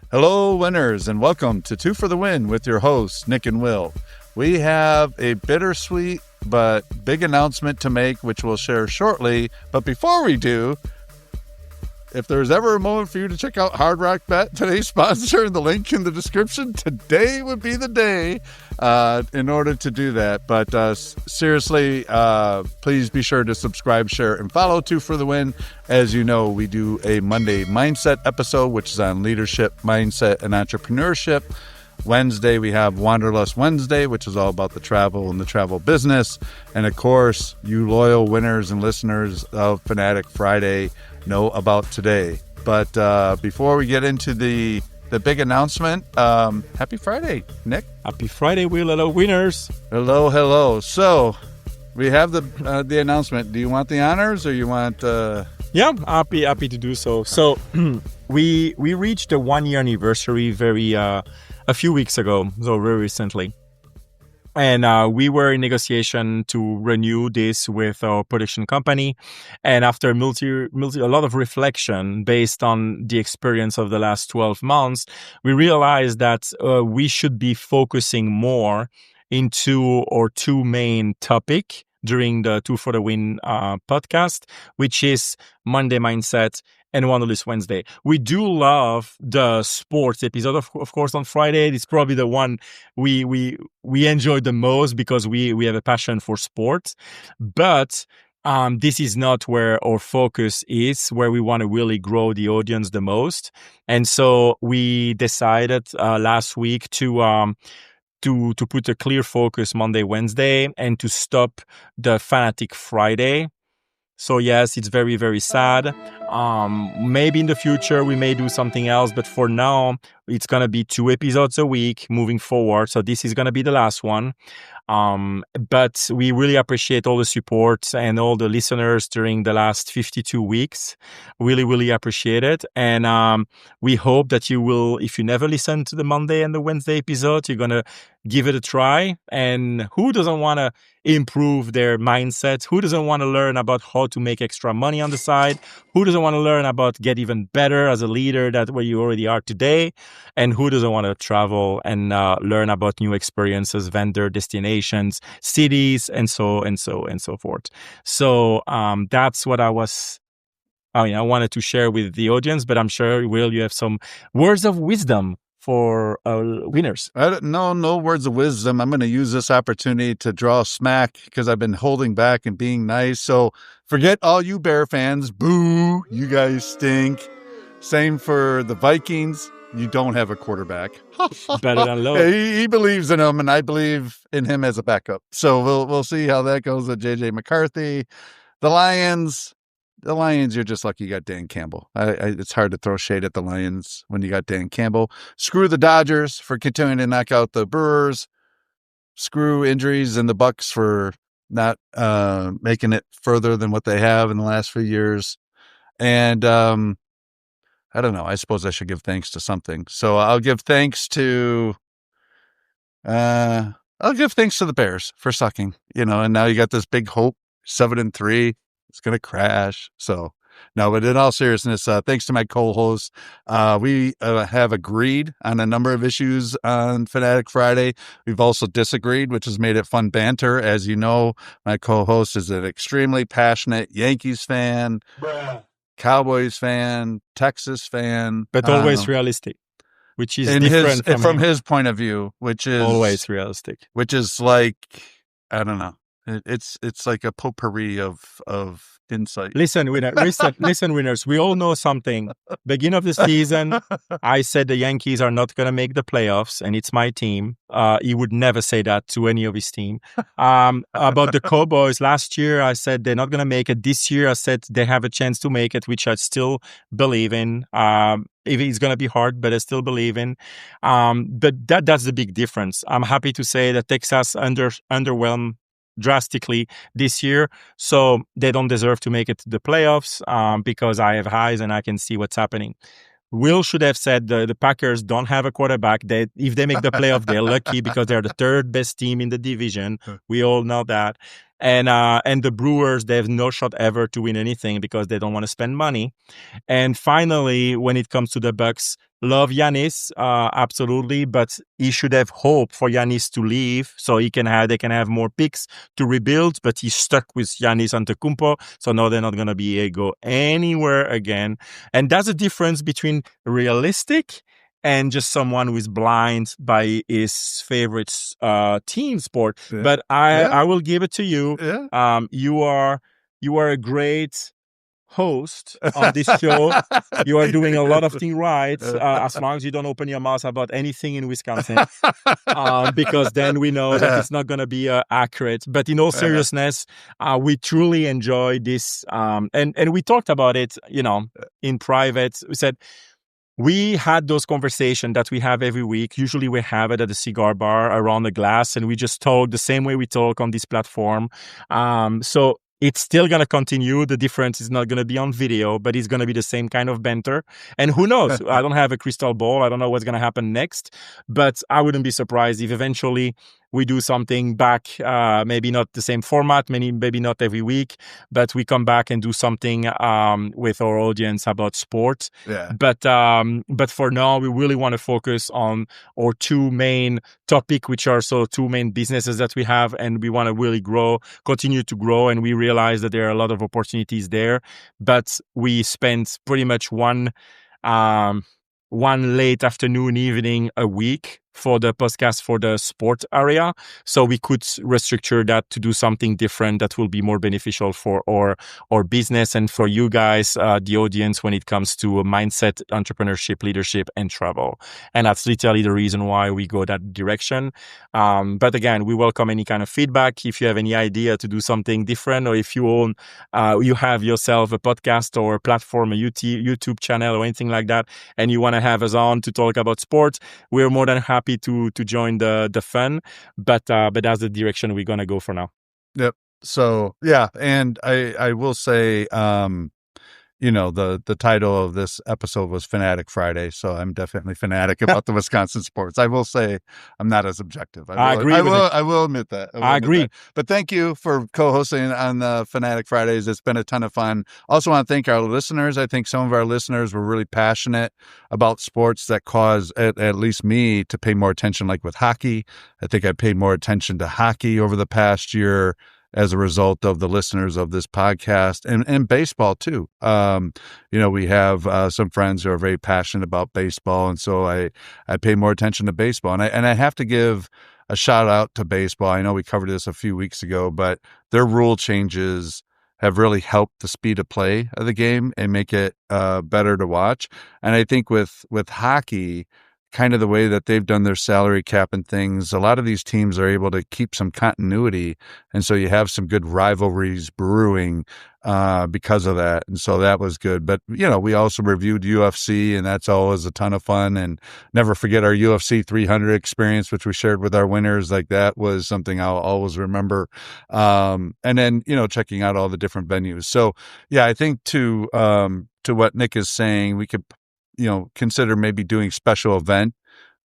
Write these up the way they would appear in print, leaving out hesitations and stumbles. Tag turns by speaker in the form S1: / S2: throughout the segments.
S1: Hello, winners, and welcome to Two for the Win with your hosts, Nick and Will. We have a bittersweet but big announcement to make, which we'll share shortly. But before we do, if there's ever a moment for you to check out Hard Rock Bet, today's sponsor, and the link in the description, today would be the day in order to do that. But seriously, please be sure to subscribe, share, and follow Two for the Win. As you know, we do a Monday mindset episode, which is on leadership, mindset, and entrepreneurship. Wednesday, we have Wanderlust Wednesday, which is all about the travel and the travel business. And of course, you loyal winners and listeners of Fanatic Friday know about today. But before we get into the big announcement, happy Friday, Nick.
S2: Happy Friday, Will. Hello, winners.
S1: Hello. So we have the announcement. Do you want the honors or you want...
S2: Yeah, happy to do so. So we reached the 1 year anniversary a few weeks ago, so very recently. And we were in negotiation to renew this with our production company. And after a lot of reflection based on the experience of the last 12 months, we realized that we should be focusing more into our two main topics during the Two for the Win podcast, which is Monday Mindset and Wanderlust Wednesday. We do love the sports episode, of course, on Friday. It's probably the one we enjoy the most because we have a passion for sports. But this is not where our focus is, where we want to really grow the audience the most. And so we decided last week to put a clear focus Monday, Wednesday, and to stop the Fanatic Friday. So yes, it's very, very sad. Maybe in the future we may do something else, but for now it's going to be 2 episodes a week moving forward. So this is going to be the last one. But we really appreciate all the support and all the listeners during the last 52 weeks. Really, really appreciate it. And we hope that you will, if you never listen to the Monday and the Wednesday episode, you're going to give it a try. And who doesn't want to improve their mindset? Who doesn't want to learn about how to make extra money on the side? Who doesn't want to learn about get even better as a leader that where you already are today? And who doesn't want to travel and learn about new experiences, vendor destinations, cities, and so forth. So that's what I wanted to share with the audience. But I'm sure, Will, you have some words of wisdom for winners.
S1: No words of wisdom. I'm going to use this opportunity to draw smack because I've been holding back and being nice. So forget all you Bear fans. Boo, you guys stink. Same for the Vikings. You don't have a quarterback.
S2: Better than low.
S1: He believes in him, and I believe in him as a backup. So we'll see how that goes with J.J. McCarthy. The Lions, you're just lucky you got Dan Campbell. It's hard to throw shade at the Lions when you got Dan Campbell. Screw the Dodgers for continuing to knock out the Brewers. Screw injuries and the Bucks for not making it further than what they have in the last few years. And I don't know. I suppose I should give thanks to something. So I'll give thanks to the Bears for sucking, and now you got this big hope, 7-3. It's going to crash. So no, but in all seriousness, thanks to my co-hosts, we have agreed on a number of issues on Fanatic Friday. We've also disagreed, which has made it fun banter. As you know, my co-host is an extremely passionate Yankees fan, Cowboys fan, Texas fan,
S2: but always realistic, which is different
S1: from his point of view, which is
S2: always realistic,
S1: which is like, I don't know. It's like a potpourri of insight.
S2: Listen, winners. We all know something. Beginning of the season, I said the Yankees are not going to make the playoffs, and it's my team. He would never say that to any of his team. About the Cowboys, last year I said they're not going to make it. This year I said they have a chance to make it, which I still believe in. If it's going to be hard, but I still believe in. But that's the big difference. I'm happy to say that Texas underwhelmed drastically this year, so they don't deserve to make it to the playoffs because I have eyes and I can see what's happening. Will should have said the Packers don't have a quarterback. If they make the playoff, they're lucky because they're the third best team in the division. We all know that. And the Brewers, they have no shot ever to win anything because they don't want to spend money. And finally, when it comes to the Bucks, love Giannis, absolutely, but he should have hope for Giannis to leave so they can have more picks to rebuild. But he's stuck with Giannis Antetokounmpo, so now they're not going to be able to go anywhere again. And that's the difference between realistic and just someone who is blind by his favorite team sport.
S1: Yeah.
S2: But I will give it to you.
S1: Yeah.
S2: You are a great host on this show. You are doing a lot of things right, as long as you don't open your mouth about anything in Wisconsin, because then we know that it's not going to be accurate. But in all seriousness, we truly enjoy this, and we talked about it, in private. We said we had those conversations that we have every week. Usually we have it at a cigar bar around a glass, and we just talk the same way we talk on this platform. So it's still going to continue. The difference is not going to be on video, but it's going to be the same kind of banter. And who knows? I don't have a crystal ball. I don't know what's going to happen next, but I wouldn't be surprised if eventually we do something back, maybe not the same format, maybe not every week, but we come back and do something with our audience about sports.
S1: Yeah.
S2: But for now, we really want to focus on our two main topic, which are two main businesses that we have, and we want to really continue to grow. And we realize that there are a lot of opportunities there, but we spend pretty much one late afternoon, evening a week for the podcast for the sport area. So we could restructure that to do something different that will be more beneficial for our business and for you guys, the audience, when it comes to mindset, entrepreneurship, leadership, and travel. And that's literally the reason why we go that direction. But again, we welcome any kind of feedback. If you have any idea to do something different, or if you have yourself a podcast or a platform, a YouTube channel or anything like that, and you want to have us on to talk about sports, we're more than happy to join the fun, but that's the direction we're gonna go for now.
S1: Yep. So yeah, and I will say, the title of this episode was Fanatic Friday, so I'm definitely fanatic about the Wisconsin sports. I will say I'm not as objective. I will admit that.
S2: I agree.
S1: But thank you for co-hosting on the Fanatic Fridays. It's been a ton of fun. Also want to thank our listeners. I think some of our listeners were really passionate about sports that caused at least me to pay more attention, like with hockey. I think I paid more attention to hockey over the past year as a result of the listeners of this podcast, and baseball too. We have some friends who are very passionate about baseball, and so I pay more attention to baseball. And I have to give a shout out to baseball. I know we covered this a few weeks ago, but their rule changes have really helped the speed of play of the game and make it better to watch. And I think with hockey, kind of the way that they've done their salary cap and things, a lot of these teams are able to keep some continuity. And so you have some good rivalries brewing because of that. And so that was good. But, we also reviewed UFC, and that's always a ton of fun. And never forget our UFC 300 experience, which we shared with our winners. Like, that was something I'll always remember. And then, checking out all the different venues. So, yeah, I think to what Nick is saying, we could consider maybe doing special event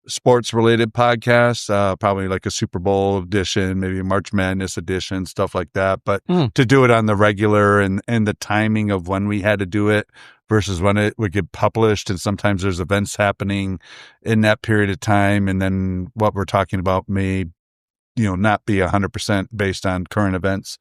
S1: sports related podcasts, probably like a Super Bowl edition, maybe a March Madness edition, stuff like that. But to do it on the regular and the timing of when we had to do it versus when it would get published. And sometimes there's events happening in that period of time. And then what we're talking about may not be 100% based on current events.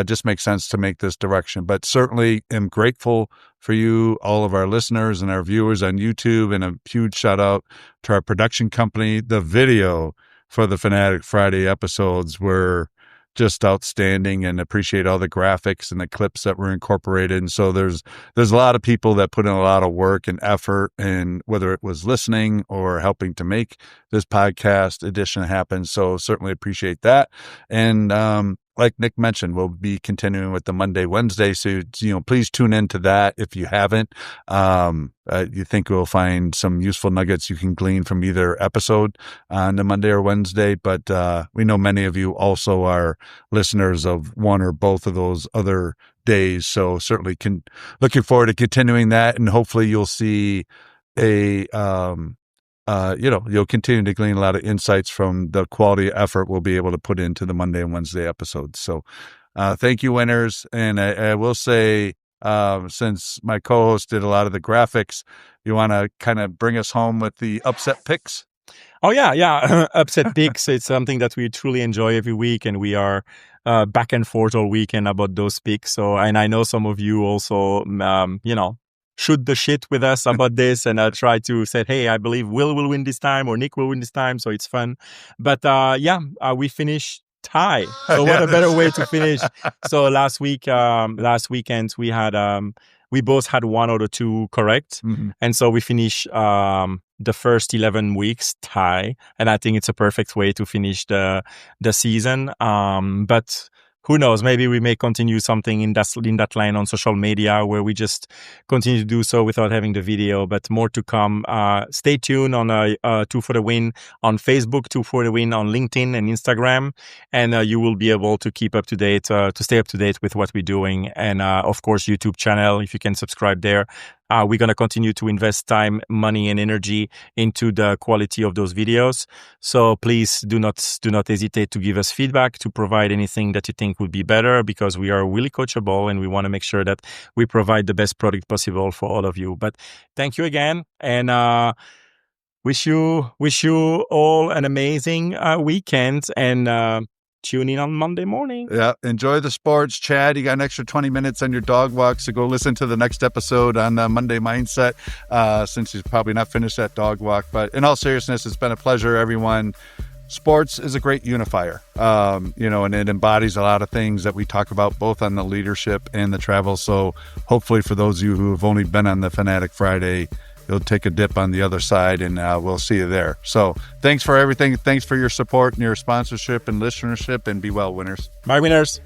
S1: Just makes sense to make this direction, but certainly am grateful for you, all of our listeners and our viewers on YouTube, and a huge shout out to our production company. The video for the Fanatic Friday episodes were just outstanding, and appreciate all the graphics and the clips that were incorporated. And so there's a lot of people that put in a lot of work and effort, and whether it was listening or helping to make this podcast edition happen. So certainly appreciate that. And like Nick mentioned, we'll be continuing with the Monday, Wednesday. So, please tune into that if you haven't. You think we'll find some useful nuggets you can glean from either episode on the Monday or Wednesday. But we know many of you also are listeners of one or both of those other days. So certainly looking forward to continuing that. And hopefully you'll see you'll continue to glean a lot of insights from the quality of effort we'll be able to put into the Monday and Wednesday episodes. So Thank you, winners. And I will say, since my co-host did a lot of the graphics, you want to kind of bring us home with the upset picks?
S2: Oh, yeah. Upset picks. It's something that we truly enjoy every week, and we are back and forth all weekend about those picks. So, and I know some of you also, shoot the shit with us about this, and try to say, hey, I believe Will win this time, or Nick will win this time. So it's fun. But we finished tie. So what a better way to finish. So last weekend, we both had one or the two correct.
S1: Mm-hmm.
S2: And so we finished the first 11 weeks tie. And I think it's a perfect way to finish the season. But who knows? Maybe we may continue something in that line on social media, where we just continue to do so without having the video. But more to come. Stay tuned on Two for the Win on Facebook, Two for the Win on LinkedIn and Instagram, and you will be able to keep up to date, to stay up to date with what we're doing. And of course, YouTube channel, if you can subscribe there. We're going to continue to invest time, money, and energy into the quality of those videos. So please do not hesitate to give us feedback, to provide anything that you think would be better, because we are really coachable and we want to make sure that we provide the best product possible for all of you. But thank you again, and wish you all an amazing weekend, and tune in on Monday morning.
S1: Yeah, enjoy the sports. Chad, you got an extra 20 minutes on your dog walk, so go listen to the next episode on Monday Mindset, since you've probably not finished that dog walk. But in all seriousness, it's been a pleasure, everyone. Sports is a great unifier, and it embodies a lot of things that we talk about, both on the leadership and the travel. So hopefully for those of you who have only been on the Fanatic Friday, you'll take a dip on the other side, and we'll see you there. So thanks for everything. Thanks for your support and your sponsorship and listenership, and be well, winners.
S2: Bye, winners.